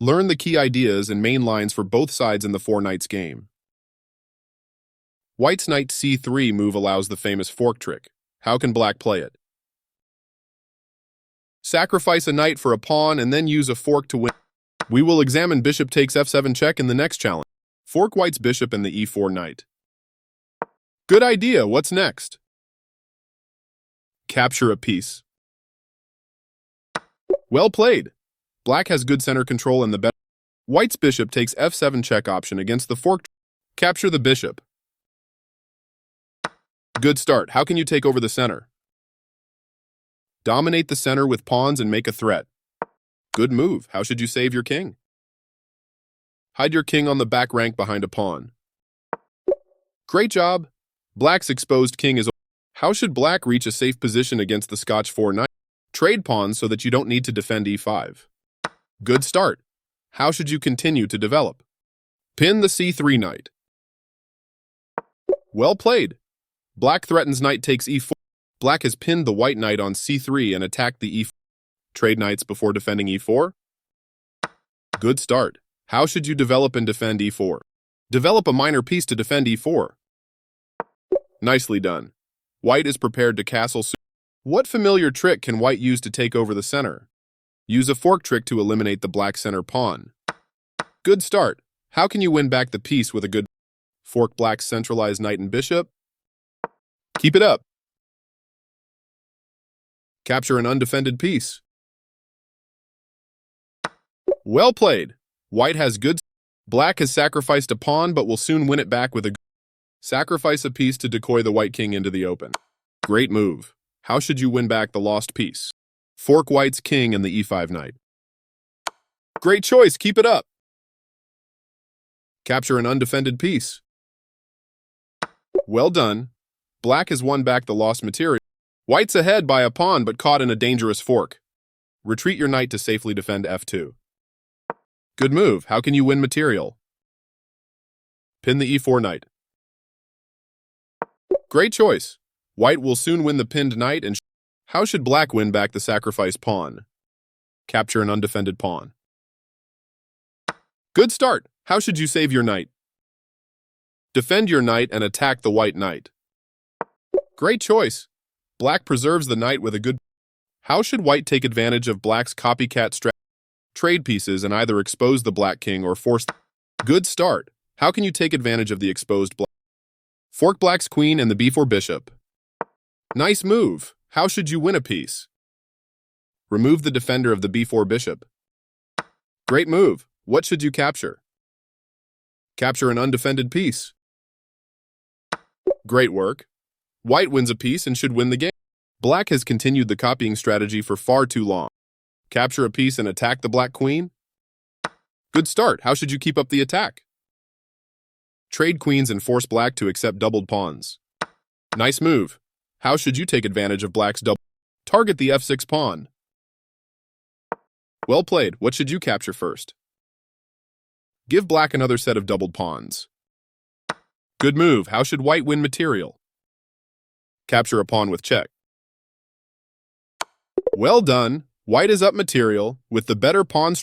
Learn the key ideas and main lines for both sides in the four knights game. White's knight c3 move allows the famous fork trick. How can black play it? Sacrifice a knight for a pawn and then use a fork to win. We will examine bishop takes f7 check in the next challenge. Fork white's bishop and the e4 knight. Good idea, what's next? Capture a piece. Well played. Black has good center control and the better. White's bishop takes f7 check option against the fork. Capture the bishop. Good start. How can you take over the center? Dominate the center with pawns and make a threat. Good move. How should you save your king? Hide your king on the back rank behind a pawn. Great job. Black's exposed king is... How should black reach a safe position against the Scotch 4 knight? Trade pawns so that you don't need to defend e5. Good start. How should you continue to develop? Pin the c3 knight. Well played. Black threatens knight takes e4. Black has pinned the white knight on c3 and attacked the e4. Trade knights before defending e4. Good start. How should you develop and defend e4? Develop a minor piece to defend e4. Nicely done. White is prepared to castle soon. What familiar trick can white use to take over the center? Use a fork trick to eliminate the black center pawn. Good start. How can you win back the piece with a good fork black's centralized knight and bishop? Keep it up. Capture an undefended piece. Well played. White has good. Black has sacrificed a pawn but will soon win it back with a sacrifice a piece to decoy the white king into the open. Great move. How should you win back the lost piece? Fork white's king and the e5 knight. Great choice. Keep it up. Capture an undefended piece. Well done. Black has won back the lost material. White's ahead by a pawn but caught in a dangerous fork. Retreat your knight to safely defend f2. Good move. How can you win material? Pin the e4 knight. Great choice. White will soon win the pinned knight and how should black win back the sacrificed pawn? Capture an undefended pawn. Good start. How should you save your knight? Defend your knight and attack the white knight. Great choice. Black preserves the knight with a good... How should white take advantage of black's copycat strategy? Trade pieces and either expose the black king or force... Good start. How can you take advantage of the exposed black? Fork black's queen and the b4 bishop. Nice move. How should you win a piece? Remove the defender of the b4 bishop. Great move. What should you capture? Capture an undefended piece. Great work. White wins a piece and should win the game. Black has continued the copying strategy for far too long. Capture a piece and attack the black queen. Good start. How should you keep up the attack? Trade queens and force black to accept doubled pawns. Nice move. How should you take advantage of black's double? Target the f6 pawn. Well played. What should you capture first? Give black another set of doubled pawns. Good move. How should white win material? Capture a pawn with check. Well done. White is up material with the better pawn.